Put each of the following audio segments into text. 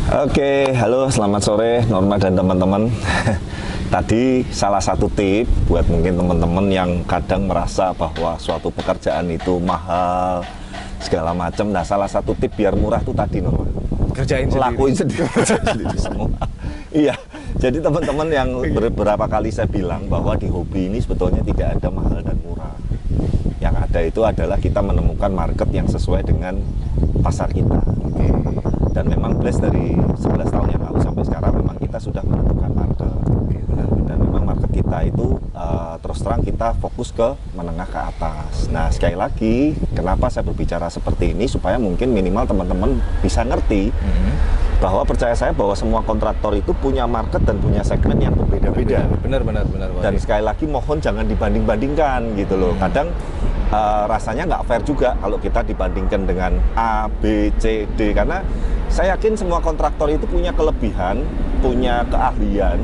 Oke, halo, selamat sore Norma dan teman-teman. Tadi salah satu tip buat mungkin teman-teman yang kadang merasa bahwa suatu pekerjaan itu mahal segala macam. Nah, salah satu tip biar murah tuh tadi Norma. Kerjain sendiri. Lakuin sendiri, sendiri semua. Iya, jadi teman-teman yang beberapa kali saya bilang bahwa di hobi ini sebetulnya tidak ada mahal dan murah. Yang ada itu adalah kita menemukan market yang sesuai dengan pasar kita. Oke. Dan memang Blast dari 11 tahun yang lalu sampai sekarang memang kita sudah menentukan market. Oke, dan memang market kita itu terus terang kita fokus ke menengah ke atas. Nah, sekali lagi kenapa saya berbicara seperti ini supaya mungkin minimal teman-teman bisa ngerti bahwa percaya saya bahwa semua kontraktor itu punya market dan punya segmen yang berbeda-beda. Benar. Dan sekali lagi mohon jangan dibanding-bandingkan gitu loh. Kadang rasanya nggak fair juga kalau kita dibandingkan dengan A, B, C, D, karena saya yakin semua kontraktor itu punya kelebihan, punya keahlian,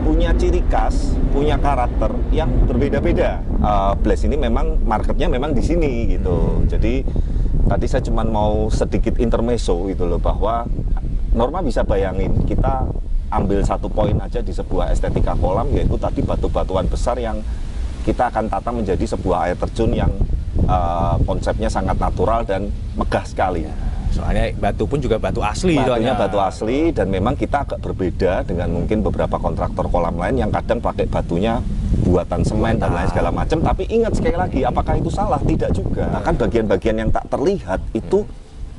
punya ciri khas, punya karakter yang berbeda-beda. Blast ini memang marketnya memang di sini gitu. Jadi tadi saya cuma mau sedikit intermezzo gitu loh, bahwa Norma bisa bayangin kita ambil satu poin aja di sebuah estetika kolam, yaitu tadi batu-batuan besar yang kita akan tata menjadi sebuah air terjun yang konsepnya sangat natural dan megah sekali. Soalnya batu pun juga batu asli. Batunya batu asli, dan memang kita agak berbeda dengan mungkin beberapa kontraktor kolam lain yang kadang pakai batunya buatan semen dan lain segala macam. Tapi ingat sekali lagi, apakah itu salah? Tidak juga. Bahkan bagian-bagian yang tak terlihat itu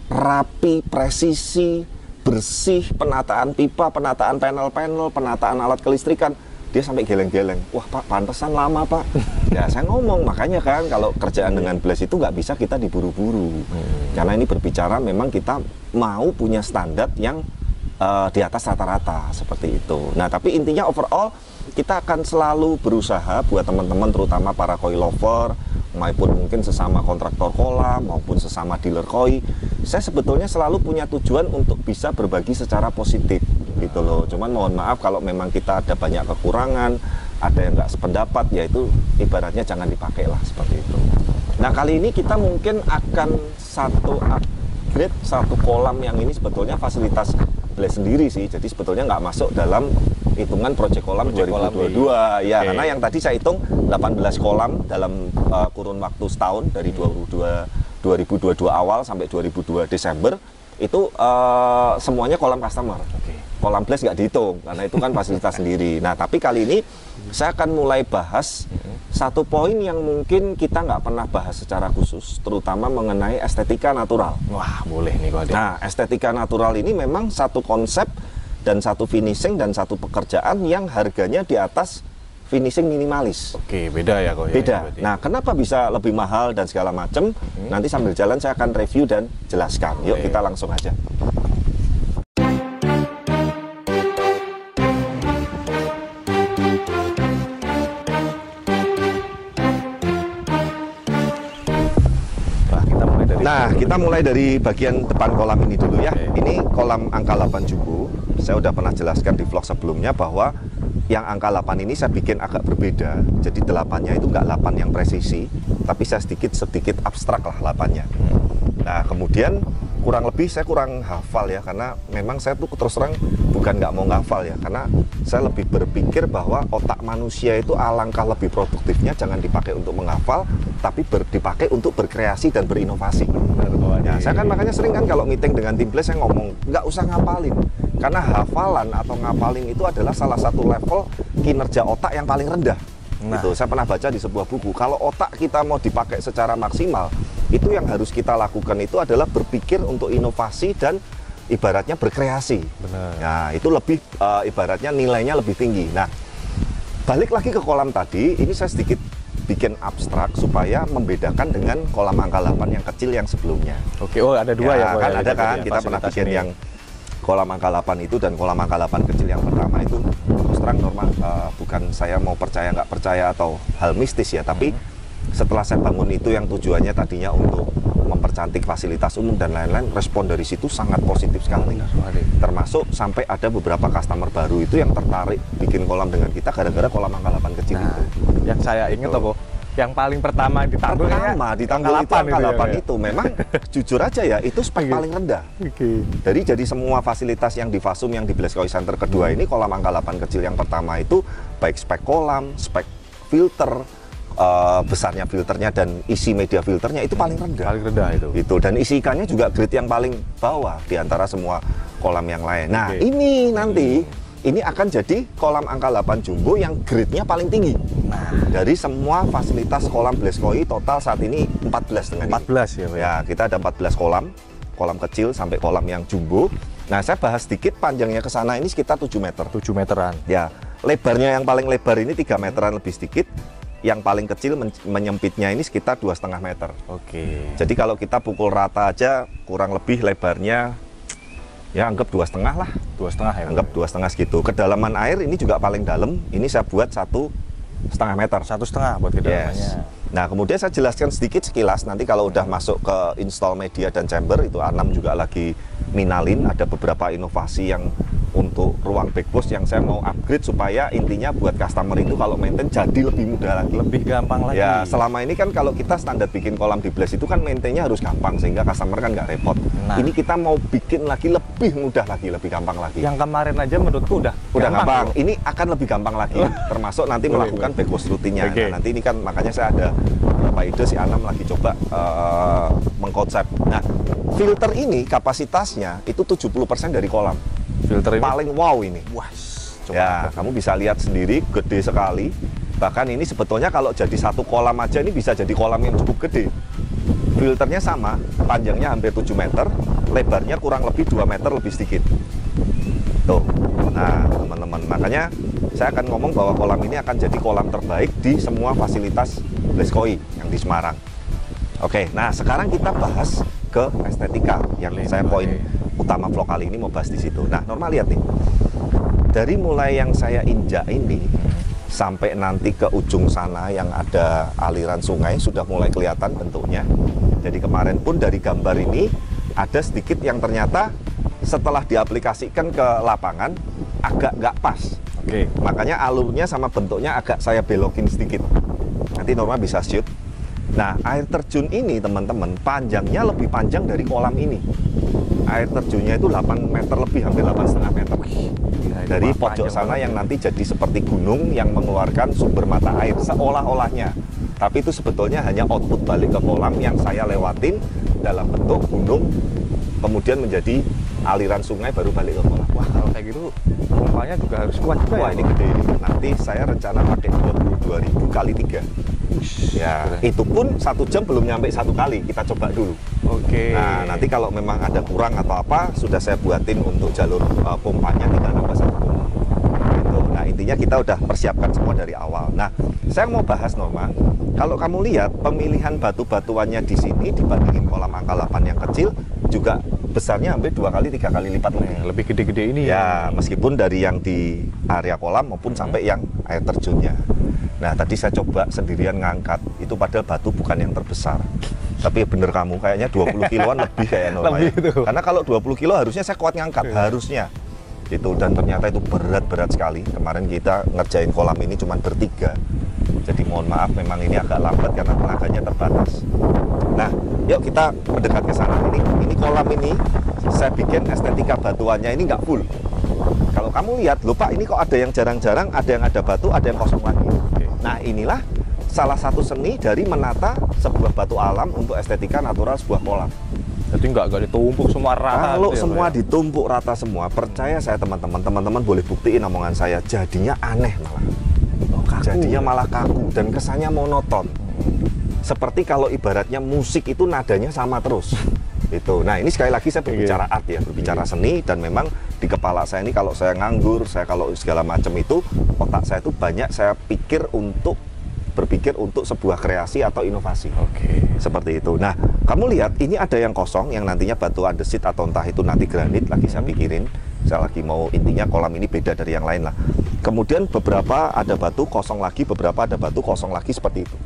rapi, presisi, bersih, penataan pipa, penataan panel-panel, penataan alat kelistrikan. Dia sampai geleng-geleng. Wah Pak, pantesan lama Pak. Ya saya ngomong, makanya kan kalau kerjaan dengan Blast itu nggak bisa kita diburu-buru. Karena ini berbicara memang kita mau punya standar yang di atas rata-rata seperti itu. Nah, tapi intinya overall kita akan selalu berusaha buat teman-teman, terutama para koi lover maupun mungkin sesama kontraktor kolam maupun sesama dealer koi. Saya sebetulnya selalu punya tujuan untuk bisa berbagi secara positif gitu loh. Cuman mohon maaf kalau memang kita ada banyak kekurangan, ada yang nggak sependapat, ya itu ibaratnya jangan dipakai lah seperti itu. Nah, kali ini kita mungkin akan upgrade satu kolam yang ini sebetulnya fasilitas Blast sendiri sih. Jadi sebetulnya nggak masuk dalam hitungan project kolam 2022 ya, karena yang tadi saya hitung 18 kolam dalam kurun waktu setahun dari 2022 awal sampai 2022 Desember itu semuanya kolam customer. Kolam Blast nggak dihitung karena itu kan fasilitas sendiri. Nah, tapi kali ini saya akan mulai bahas satu poin yang mungkin kita nggak pernah bahas secara khusus, terutama mengenai estetika natural. Wah, boleh nih Kode. Nah, estetika natural ini memang satu konsep dan satu finishing dan satu pekerjaan yang harganya di atas finishing minimalis. Oke, beda ya kok. Beda. Nah, kenapa bisa lebih mahal dan segala macam? Nanti sambil jalan saya akan review dan jelaskan. Yuk kita langsung aja. Nah, kita mulai dari bagian depan kolam ini dulu ya. Ini kolam angka 8 jumbo. Saya udah pernah jelaskan di vlog sebelumnya bahwa yang angka 8 ini saya bikin agak berbeda. Jadi 8-nya itu nggak 8 yang presisi, tapi saya sedikit abstrak lah 8-nya. Nah, kemudian kurang lebih saya kurang hafal ya, karena memang saya tuh terus terang bukan nggak mau ngafal ya, karena saya lebih berpikir bahwa otak manusia itu alangkah lebih produktifnya jangan dipakai untuk menghafal, tapi dipakai untuk berkreasi dan berinovasi. Ya, saya kan makanya sering kan kalau meeting dengan tim Blast saya ngomong nggak usah ngapalin, karena hafalan atau ngapalin itu adalah salah satu level kinerja otak yang paling rendah. Gitu. Saya pernah baca di sebuah buku, kalau otak kita mau dipakai secara maksimal, itu yang harus kita lakukan itu adalah berpikir untuk inovasi dan ibaratnya berkreasi. Benar. Nah, itu lebih ibaratnya nilainya lebih tinggi. Nah, balik lagi ke kolam tadi, ini saya sedikit bikin abstrak supaya membedakan dengan kolam angka 8 yang kecil yang sebelumnya. Oke, oh ada dua ya? Kan ada kan, kita pernah bikin yang kolam angka 8 itu dan kolam angka 8 kecil yang pertama itu terus terang Norma, bukan saya mau percaya nggak percaya atau hal mistis ya, tapi setelah saya bangun itu yang tujuannya tadinya untuk mempercantik fasilitas umum dan lain-lain, respon dari situ sangat positif sekali. Termasuk sampai ada beberapa customer baru itu yang tertarik bikin kolam dengan kita gara-gara kolam angka 8 kecil itu. Yang saya ingat apa? yang paling pertama ditanggul ditanggul itu angka 8 itu memang jujur aja ya, itu spek paling rendah. Jadi semua fasilitas yang di Fasum yang di Blaskoy Center kedua ini kolam angka 8 kecil yang pertama itu baik spek kolam, spek filter, besarnya filternya dan isi media filternya itu paling rendah. Paling rendah itu. Dan isi ikannya juga grade yang paling bawah di antara semua kolam yang lain. Nah, ini nanti ini akan jadi kolam angka 8 jumbo yang grade-nya paling tinggi. Nah, dari semua fasilitas kolam Blaskoy total saat ini 14 dengan 14 ini. Ya, kita ada 14 kolam kecil sampai kolam yang jumbo. Nah, saya bahas sedikit panjangnya ke sana ini sekitar 7 meter. 7 meteran. Ya, lebarnya yang paling lebar ini 3 meteran lebih sedikit. Yang paling kecil menyempitnya ini sekitar 2,5 meter. Oke. Jadi kalau kita pukul rata aja kurang lebih lebarnya ya anggap 2,5 lah. 2,5 ya. Anggap 2,5 segitu. Kedalaman air ini juga paling dalam. Ini saya buat 1,5 meter. 1,5 buat kedalamannya. Yes. Nah, kemudian saya jelaskan sedikit sekilas. Nanti kalau udah masuk ke install media dan chamber, itu Anam juga lagi minalin. Ada beberapa inovasi yang untuk ruang backpost yang saya mau upgrade supaya intinya buat customer itu kalau maintain jadi lebih mudah lagi. Lebih gampang lagi. Ya, selama ini kan kalau kita standar bikin kolam di Blaze itu kan maintainnya harus gampang sehingga customer kan nggak repot. Nah, ini kita mau bikin lagi lebih mudah lagi, lebih gampang lagi. Yang kemarin aja menurutku udah gampang. Ini akan lebih gampang lagi, termasuk nanti melakukan backpost rutinnya. Nah, nanti ini kan makanya saya ada beberapa ide, si Anam lagi coba mengkonsep. Nah, filter ini kapasitasnya itu 70% dari kolam. Filter ini paling wow ini. Wah, ya, kamu bisa lihat sendiri, gede sekali. Bahkan ini sebetulnya kalau jadi satu kolam aja ini bisa jadi kolam yang cukup gede. Filternya sama, panjangnya hampir 7 meter, lebarnya kurang lebih 2 meter lebih sedikit. Tuh. Nah, teman-teman, makanya saya akan ngomong bahwa kolam ini akan jadi kolam terbaik di semua fasilitas Blaskoy yang di Semarang. Oke, nah sekarang kita bahas ke estetika yang saya poin utama vlog kali ini mau bahas di situ. Nah, normal lihat nih. Dari mulai yang saya injak ini sampai nanti ke ujung sana yang ada aliran sungai sudah mulai kelihatan bentuknya. Jadi kemarin pun dari gambar ini ada sedikit yang ternyata setelah diaplikasikan ke lapangan agak nggak pas. Oke. Makanya alurnya sama bentuknya agak saya belokin sedikit. Nanti Norma bisa shoot. Nah, air terjun ini teman-teman panjangnya lebih panjang dari kolam ini. Air terjunnya itu 8 meter lebih, hampir 8,5 meter. Dari pojok sana yang nanti jadi seperti gunung yang mengeluarkan sumber mata air seolah-olahnya. Tapi itu sebetulnya hanya output balik ke kolam yang saya lewatin dalam bentuk gunung, kemudian menjadi aliran sungai baru balik ke kolam. Wah, kalau kayak gitu pompanya juga harus kuat juga. Wah, ini gede ini. Nanti saya rencana pakai 22.000 kali 3. Ya, itu pun 1 jam belum nyampe 1 kali, kita coba dulu. Oke. Nah, nanti kalau memang ada kurang atau apa, sudah saya buatin untuk jalur pompanya, tinggal nambah 1 pompa. Gitu. Nah, intinya kita udah persiapkan semua dari awal. Nah, saya mau bahas Norma, kalau kamu lihat pemilihan batu-batuannya di sini dibandingin kolam angka 8 yang kecil, juga besarnya hampir 2 kali 3 kali lipat lebih gede-gede ini ya, meskipun dari yang di area kolam maupun sampai yang air terjunnya. Nah, tadi saya coba sendirian ngangkat, itu padahal batu bukan yang terbesar. Tapi bener kamu, kayaknya 20 kiloan lebih kayak Norma. Karena kalau 20 kilo harusnya saya kuat ngangkat, harusnya. Itu, dan ternyata itu berat-berat sekali. Kemarin kita ngerjain kolam ini cuma bertiga. Jadi mohon maaf, memang ini agak lambat karena tenaganya terbatas. Nah, yuk kita mendekat ke sana. Ini kolam ini, saya bikin estetika batuannya ini nggak full. Kalau kamu lihat, loh Pak, ini kok ada yang jarang-jarang, ada yang ada batu, ada yang kosong lagi. Nah, inilah salah satu seni dari menata sebuah batu alam untuk estetika natural sebuah kolam. Jadi nggak ditumpuk semua rata. Kalau semua ditumpuk rata semua, percaya saya teman-teman boleh buktiin omongan saya, jadinya aneh malah. Jadinya malah kaku dan kesannya monoton. Seperti kalau ibaratnya musik itu nadanya sama terus. Itu. Nah, ini sekali lagi saya berbicara art ya, berbicara seni, dan memang di kepala saya ini kalau saya nganggur, saya kalau segala macam itu, otak saya itu banyak saya berpikir untuk sebuah kreasi atau inovasi. Oke. Seperti itu. Nah, kamu lihat ini ada yang kosong yang nantinya batu andesit atau entah itu nanti granit lagi saya pikirin. Saya lagi mau intinya kolam ini beda dari yang lain lah. Kemudian beberapa ada batu kosong lagi, beberapa ada batu kosong lagi seperti itu.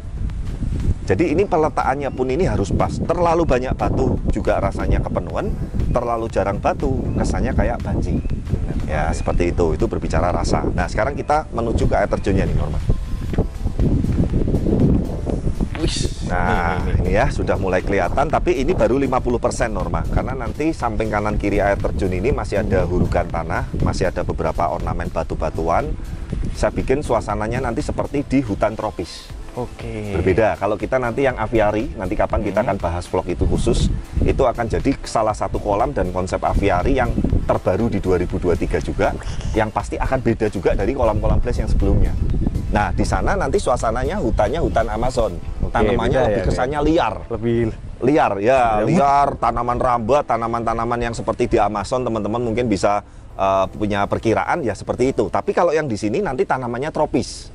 Jadi ini peletakannya pun ini harus pas. Terlalu banyak batu juga rasanya kepenuhan, terlalu jarang batu kesannya kayak banjir. Ya, seperti itu. Itu berbicara rasa. Nah, sekarang kita menuju ke air terjunnya nih, Norma. Nah, ini ya sudah mulai kelihatan, tapi ini baru 50% Norma. Karena nanti samping kanan kiri air terjun ini masih ada hurugan tanah, masih ada beberapa ornamen batu-batuan. Saya bikin suasananya nanti seperti di hutan tropis. Oke. Berbeda. Kalau kita nanti yang aviari, nanti kapan kita akan bahas vlog itu khusus, itu akan jadi salah satu kolam dan konsep aviari yang terbaru di 2023 juga, yang pasti akan beda juga dari kolam-kolam place yang sebelumnya. Nah, di sana nanti suasananya hutannya hutan Amazon. Tanamannya lebih kesannya liar. Lebih Liar, ya, liar, tanaman rambat, tanaman-tanaman yang seperti di Amazon, teman-teman mungkin bisa punya perkiraan ya seperti itu. Tapi kalau yang di sini nanti tanamannya tropis.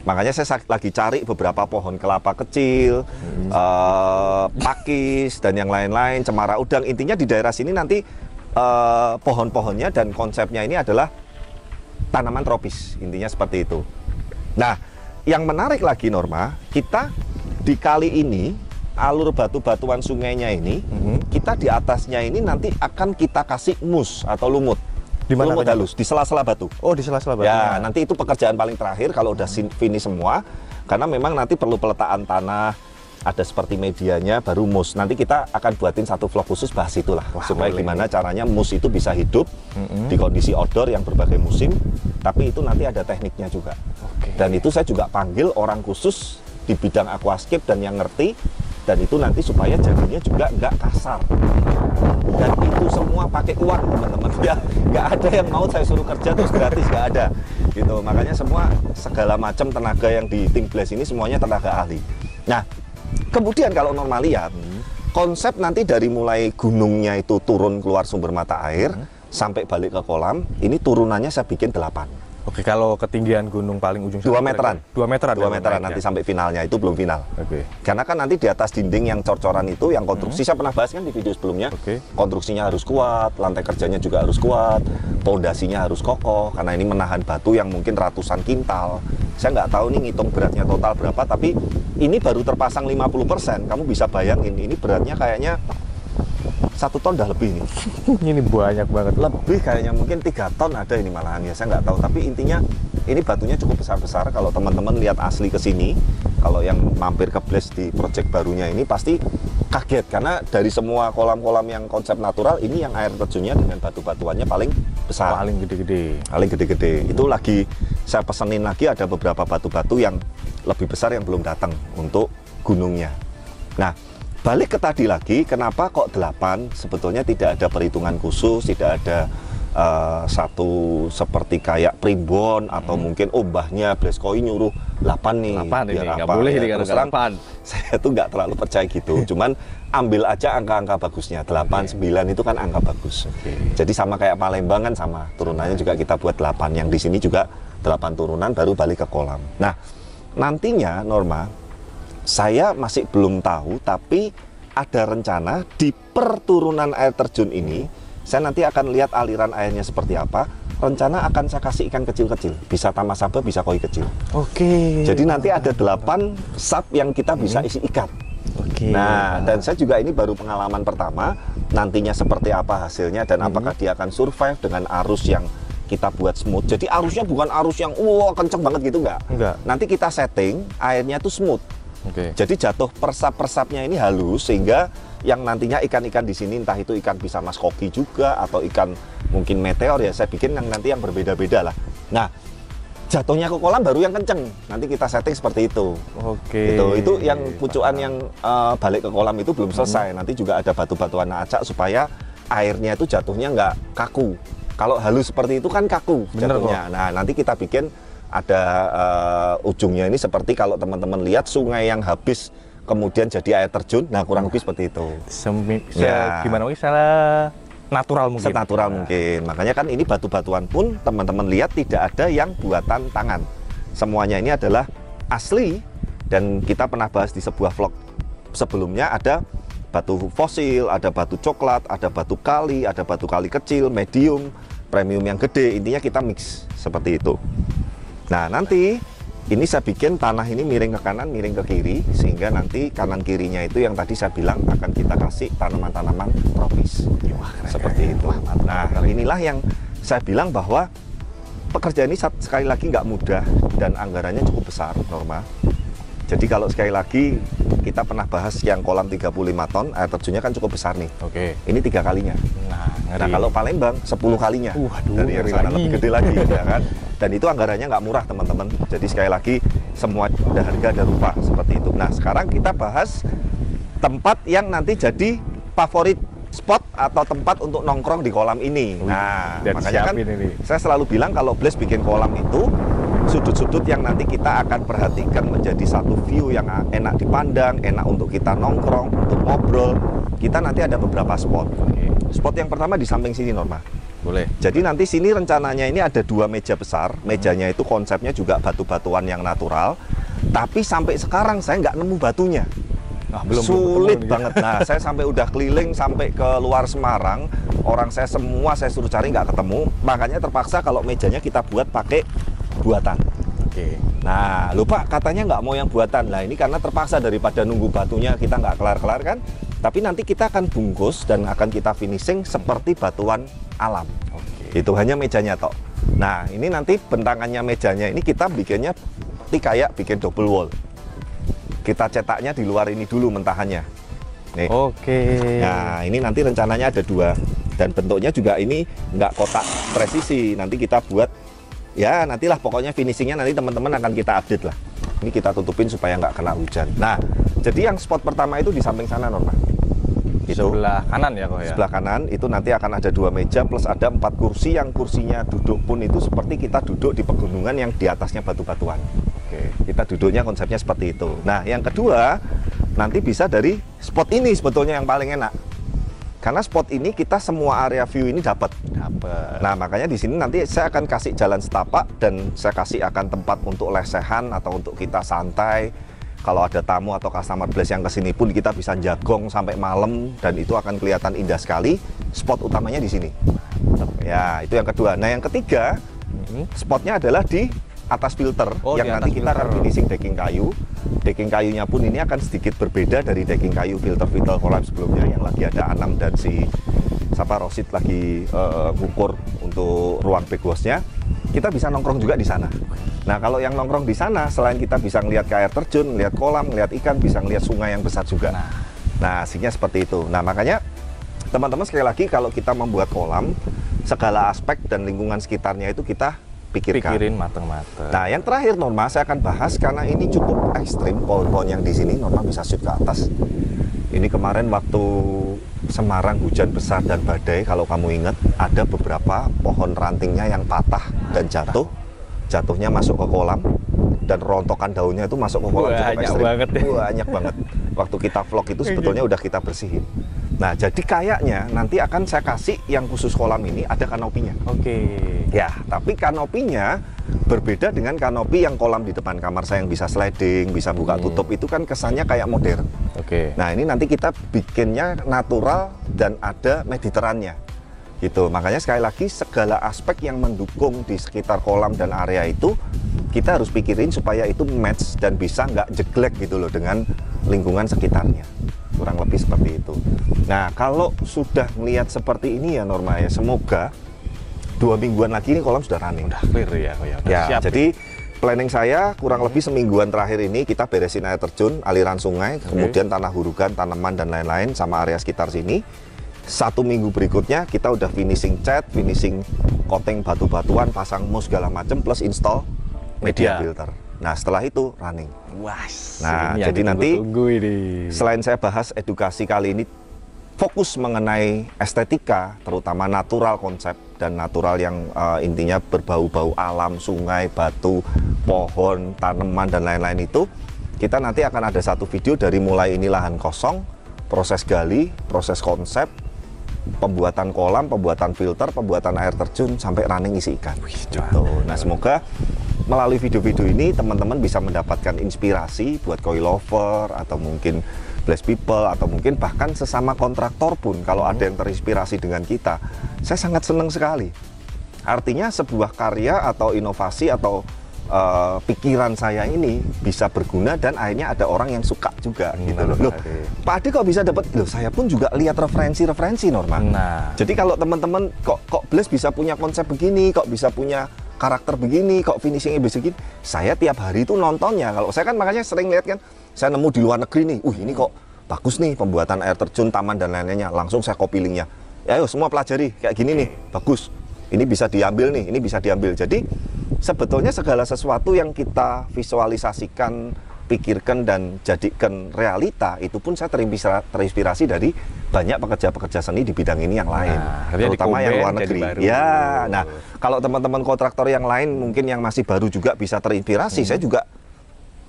Makanya saya lagi cari beberapa pohon kelapa kecil, pakis, dan yang lain-lain, cemara udang. Intinya di daerah sini nanti pohon-pohonnya dan konsepnya ini adalah tanaman tropis. Intinya seperti itu. Nah, yang menarik lagi Norma, kita di kali ini, alur batu-batuan sungainya ini, kita di atasnya ini nanti akan kita kasih mus atau lumut. Di mana? Lumut halus, di sela-sela batu. Oh, di sela-sela batu. Ya, nanti itu pekerjaan paling terakhir kalau udah finish semua. Karena memang nanti perlu peletaan tanah, ada seperti medianya, baru mus. Nanti kita akan buatin satu vlog khusus bahas itulah. Supaya gimana caranya mus itu bisa hidup di kondisi outdoor yang berbagai musim. Tapi itu nanti ada tekniknya juga. Dan itu saya juga panggil orang khusus di bidang aquascape dan yang ngerti. Dan itu nanti supaya jadinya juga nggak kasar. Dan itu semua pakai uang teman-teman. Ya, nggak ada yang mau saya suruh kerja terus gratis, nggak ada. Gitu. Makanya semua segala macam tenaga yang di tim Blaze ini semuanya tenaga ahli. Nah, kemudian kalau Norma lihat, konsep nanti dari mulai gunungnya itu turun keluar sumber mata air sampai balik ke kolam, ini turunannya saya bikin 8. Oke, kalau ketinggian gunung paling ujung 2 meteran. 2 meteran. 2 meteran nanti sampai finalnya, itu belum final. Oke. Karena kan nanti di atas dinding yang cor-coran itu, yang konstruksi saya pernah bahas kan di video sebelumnya. Konstruksinya harus kuat, lantai kerjanya juga harus kuat, pondasinya harus kokoh, karena ini menahan batu yang mungkin ratusan kintal. Saya nggak tahu nih ngitung beratnya total berapa, tapi ini baru terpasang 50%. Kamu bisa bayangin, ini beratnya kayaknya 1 ton dah lebih nih. Ini banyak banget. Lebih kayaknya mungkin 3 ton ada ini malahan ya, saya nggak tahu. Tapi intinya ini batunya cukup besar-besar. Kalau teman-teman lihat asli ke sini, kalau yang mampir ke Blaze di project barunya ini pasti kaget. Karena dari semua kolam-kolam yang konsep natural, ini yang air terjunnya dengan batu-batuannya paling besar. Paling gede-gede. Paling gede-gede. Itu lagi saya pesenin lagi ada beberapa batu-batu yang lebih besar yang belum datang untuk gunungnya. Nah, balik ke tadi lagi, kenapa kok 8? Sebetulnya tidak ada perhitungan khusus, tidak ada satu seperti kayak primbon atau mungkin mbahnya Blaze-Koi nyuruh 8 nih. 8 ini, nggak boleh ini karena 8. Saya tuh nggak terlalu percaya gitu, cuman ambil aja angka-angka bagusnya. 8, 9 itu kan angka bagus. Jadi sama kayak Palembang kan sama, turunannya juga kita buat 8. Yang di sini juga 8 turunan baru balik ke kolam. Nah, nantinya Norma, saya masih belum tahu, tapi ada rencana di perturunan air terjun ini, saya nanti akan lihat aliran airnya seperti apa. Rencana akan saya kasih ikan kecil-kecil, bisa tamasaba, bisa koi kecil. Oke. Jadi nanti ada 8 sub yang kita bisa isi ikan. Nah, dan saya juga ini baru pengalaman pertama, nantinya seperti apa hasilnya dan apakah dia akan survive dengan arus yang kita buat smooth. Jadi arusnya bukan arus yang kenceng banget gitu, enggak. Nanti kita setting airnya tuh smooth. Jadi jatuh persap-persapnya ini halus sehingga yang nantinya ikan-ikan di sini entah itu ikan bisa mas koki juga atau ikan mungkin meteor ya, saya bikin yang nanti yang berbeda-beda lah. Nah, jatuhnya ke kolam baru yang kenceng. Nanti kita setting seperti itu. Itu yang pucuan yang balik ke kolam itu belum selesai. Nanti juga ada batu-batuan acak supaya airnya itu jatuhnya nggak kaku. Kalau halus seperti itu kan kaku jatuhnya. Nah, nanti kita bikin ada ujungnya ini seperti kalau teman-teman lihat sungai yang habis kemudian jadi air terjun, nah kurang lebih seperti itu. Gimana mungkin salah natural mungkin. Senatural mungkin. Makanya kan ini batu-batuan pun teman-teman lihat tidak ada yang buatan tangan. Semuanya ini adalah asli dan kita pernah bahas di sebuah vlog sebelumnya, ada batu fosil, ada batu coklat, ada batu kali kecil, medium, premium yang gede. Intinya kita mix seperti itu. Nah, nanti ini saya bikin tanah ini miring ke kanan, miring ke kiri, sehingga nanti kanan kirinya itu yang tadi saya bilang akan kita kasih tanaman-tanaman tropis. Seperti itu. Nah, inilah yang saya bilang bahwa pekerjaan ini sekali lagi nggak mudah dan anggarannya cukup besar, Norma. Jadi kalau sekali lagi kita pernah bahas yang kolam 35 ton, air terjunnya kan cukup besar nih. Oke. Ini 3 kalinya. Nah, kalau Palembang 10 kalinya. Waduh, dari yang sana lebih gede lagi ya kan. Dan itu anggarannya nggak murah teman-teman. Jadi sekali lagi semua ada harga ada rupa seperti itu. Nah sekarang kita bahas tempat yang nanti jadi favorit spot atau tempat untuk nongkrong di kolam ini. Nah makanya kan saya selalu bilang kalau Blaze bikin kolam itu sudut-sudut yang nanti kita akan perhatikan menjadi satu view yang enak dipandang, enak untuk kita nongkrong, untuk ngobrol. Kita nanti ada beberapa spot. Spot yang pertama di samping sini Norma. Boleh. Jadi nanti sini rencananya ini ada 2 meja besar. Mejanya itu konsepnya juga batu-batuan yang natural. Tapi sampai sekarang saya nggak nemu batunya. Sulit banget. Nah, saya sampai udah keliling sampai ke luar Semarang. Orang saya semua saya suruh cari nggak ketemu. Makanya terpaksa kalau mejanya kita buat pakai buatan. Oke. Nah, lupa katanya nggak mau yang buatan. Nah, ini karena terpaksa daripada nunggu batunya kita nggak kelar-kelar kan. Tapi nanti kita akan bungkus dan akan kita finishing seperti batuan alam. Oke. Itu hanya mejanya tok. Nah, ini nanti bentangannya mejanya ini kita bikinnya kayak bikin double wall. Kita cetaknya di luar ini dulu mentahannya. Nih. Oke. Nah, ini nanti rencananya ada 2 dan bentuknya juga ini nggak kotak presisi. Nanti kita buat ya nantilah pokoknya finishingnya nanti teman-teman akan kita update lah. Ini kita tutupin supaya nggak kena hujan. Nah, jadi yang spot pertama itu di samping sana Norma. Itu sebelah kanan ya kok ya. Sebelah kanan itu nanti akan ada 2 meja plus ada 4 kursi yang kursinya duduk pun itu seperti kita duduk di pegunungan yang di atasnya batu-batuan. Oke, kita duduknya konsepnya seperti itu. Nah, yang kedua nanti bisa dari spot ini sebetulnya yang paling enak. Karena spot ini kita semua area view ini dapat. Nah, makanya di sini nanti saya akan kasih jalan setapak dan saya kasih akan tempat untuk lesehan atau untuk kita santai. Kalau ada tamu atau customer Blaze yang kesini pun kita bisa jagong sampai malam dan itu akan kelihatan indah sekali. Spot utamanya di sini. Ya, itu yang kedua. Nah, yang ketiga spotnya adalah di atas filter yang nanti kita akan finishing decking kayu. Decking kayunya pun ini akan sedikit berbeda dari decking kayu filter kolam sebelumnya yang lagi ada Anam dan si Rosid lagi ngukur untuk ruang backwashnya. Kita bisa nongkrong juga di sana. Nah, kalau yang nongkrong di sana, selain kita bisa ngelihat ke air terjun, ngelihat kolam, ngelihat ikan, bisa ngelihat sungai yang besar juga. Nah, aslinya seperti itu. Nah, makanya teman-teman sekali lagi kalau kita membuat kolam, segala aspek dan lingkungan sekitarnya itu kita pikirin matang-matang. Nah, yang terakhir Norma, saya akan bahas karena ini cukup ekstrim pohon-pohon yang di sini. Norma bisa shoot ke atas. Ini kemarin waktu Semarang hujan besar dan badai, kalau kamu ingat, ada beberapa pohon rantingnya yang patah dan jatuhnya masuk ke kolam dan rontokan daunnya itu masuk ke kolam. Banyak banget ya. Banyak banget. Waktu kita vlog itu sebetulnya udah kita bersihin. Nah, jadi kayaknya nanti akan saya kasih yang khusus kolam ini ada kanopinya. Oke. Ya, tapi kanopinya berbeda dengan kanopi yang kolam di depan kamar saya yang bisa sliding, bisa buka tutup, itu kan kesannya kayak modern. Oke. Nah, ini nanti kita bikinnya natural dan ada mediterannya. Gitu. Makanya sekali lagi segala aspek yang mendukung di sekitar kolam dan area itu kita harus pikirin supaya itu match dan bisa nggak jeglek gitu loh dengan lingkungan sekitarnya. Kurang lebih seperti itu. Nah, kalau sudah melihat seperti ini ya Norma ya, semoga 2 mingguan lagi ini kolam sudah running. Udah clear ya kok ya. Ya, siap, jadi planning saya kurang lebih semingguan terakhir ini kita beresin air terjun, aliran sungai, kemudian tanah hurugan, tanaman dan lain-lain sama area sekitar sini. 1 minggu berikutnya kita udah finishing cat, finishing coating batu-batuan, pasang mus segala macam plus install media filter. Nah, setelah itu running. Wah. Nah, jadi nanti selain saya bahas edukasi kali ini fokus mengenai estetika, terutama natural konsep dan natural yang intinya berbau-bau alam, sungai, batu, pohon, tanaman dan lain-lain itu, kita nanti akan ada satu video dari mulai ini lahan kosong, proses gali, proses konsep, pembuatan kolam, pembuatan filter, pembuatan air terjun sampai running isi ikan. Gitu. Nah, semoga melalui video-video ini teman-teman bisa mendapatkan inspirasi buat koi lover atau mungkin Blaze people atau mungkin bahkan sesama kontraktor pun kalau ada yang terinspirasi dengan kita. Saya sangat senang sekali. Artinya sebuah karya atau inovasi atau pikiran saya ini bisa berguna dan akhirnya ada orang yang suka juga gitu loh. Pak Ade kok bisa dapat? Loh, saya pun juga lihat referensi Norma. Jadi kalau teman-teman kok Blaze bisa punya konsep begini, kok bisa punya karakter begini, kok finishingnya begini. Saya tiap hari itu nontonnya. Kalau saya kan makanya sering lihat kan, saya nemu di luar negeri nih, ini kok bagus nih pembuatan air terjun, taman dan lain-lainnya. Langsung saya copy linknya. Ya, ayo semua pelajari kayak gini nih, bagus. Ini bisa diambil nih, ini bisa diambil. Jadi sebetulnya segala sesuatu yang kita visualisasikan, pikirkan dan jadikan realita, itu pun saya terinspirasi dari banyak pekerja-pekerja seni di bidang ini yang lain, terutama yang luar negeri. Ya, nah kalau teman-teman kontraktor yang lain mungkin yang masih baru juga bisa terinspirasi, saya juga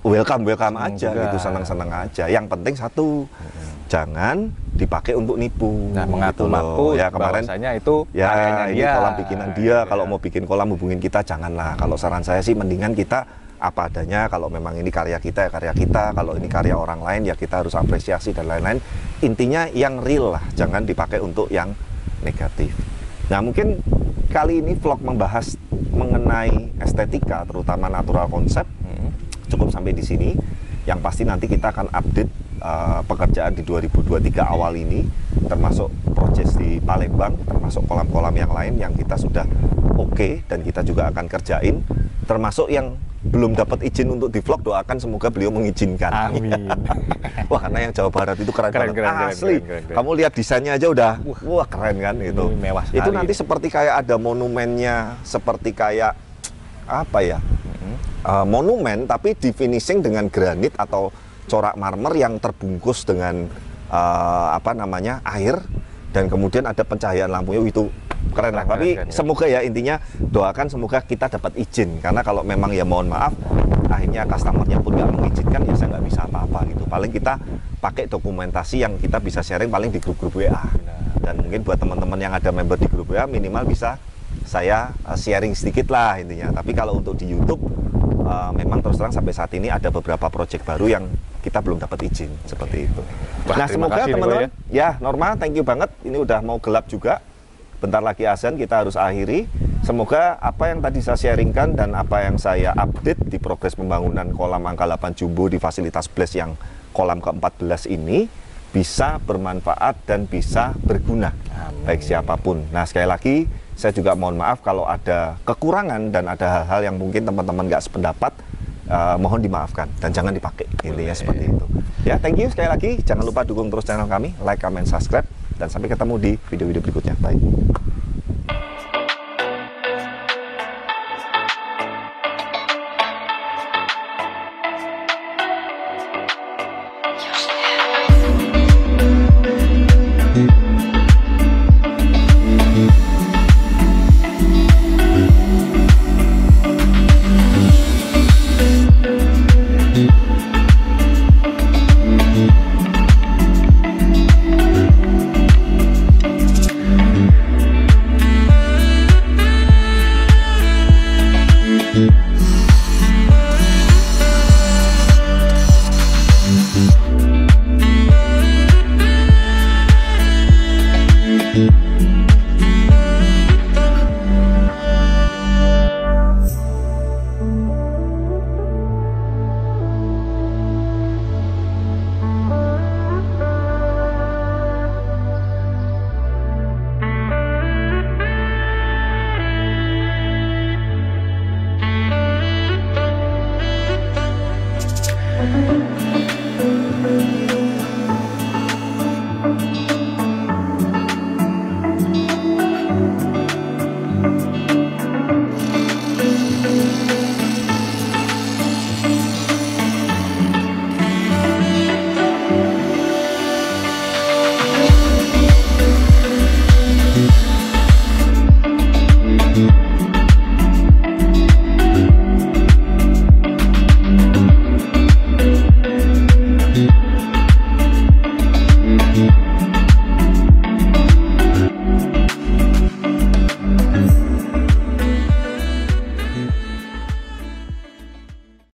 welcome aja, gitu, senang-senang aja. Yang penting satu, jangan dipakai untuk nipu. Nah, mengaku-ngaku ya kemarin itu ya ini dia. kolam bikinan dia. Kalau mau bikin kolam hubungin kita, janganlah. Kalau saran saya sih mendingan kita apa adanya. Kalau memang ini karya kita ya karya kita, kalau ini karya orang lain ya kita harus apresiasi dan lain-lain. Intinya yang real lah, jangan dipakai untuk yang negatif. Nah, mungkin kali ini vlog membahas mengenai estetika, terutama natural konsep. Cukup sampai di sini. Yang pasti nanti kita akan update pekerjaan di 2023 awal ini, termasuk project di Palembang, termasuk kolam-kolam yang lain yang kita sudah oke dan kita juga akan kerjain, termasuk yang belum dapat izin untuk di vlog, doakan semoga beliau mengizinkan. Amin. Wah, karena yang Jawa Barat itu keren banget, asli. Keren. Kamu lihat desainnya aja udah, wah keren kan itu. Mewah sekali. Itu nanti seperti kayak ada monumennya, seperti kayak apa ya? Monumen tapi di finishing dengan granit atau corak marmer yang terbungkus dengan apa namanya air, dan kemudian ada pencahayaan lampunya. Itu keren lah. Tapi semoga ya, intinya doakan semoga kita dapat izin, karena kalau memang ya mohon maaf akhirnya customernya pun nggak mengizinkan, ya saya nggak bisa apa-apa gitu. Paling kita pakai dokumentasi yang kita bisa sharing paling di grup-grup WA, dan mungkin buat teman-teman yang ada member di grup WA minimal bisa saya sharing sedikit lah intinya. Tapi kalau untuk di YouTube memang terus terang sampai saat ini ada beberapa project baru yang kita belum dapat izin seperti itu. Wah, nah semoga teman-teman ya Norma, thank you banget. Ini udah mau gelap juga, bentar lagi azan, kita harus akhiri. Semoga apa yang tadi saya sharingkan dan apa yang saya update di progres pembangunan kolam angka 8 jumbo di fasilitas Blast yang kolam ke-14 ini bisa bermanfaat dan bisa berguna. Amin. Baik siapapun. Nah sekali lagi saya juga mohon maaf kalau ada kekurangan dan ada hal-hal yang mungkin teman-teman nggak sependapat, mohon dimaafkan dan jangan dipakai. Intinya seperti itu. Ya, thank you sekali lagi. Jangan lupa dukung terus channel kami, like, comment, subscribe, dan sampai ketemu di video-video berikutnya. Bye. Mm-hmm.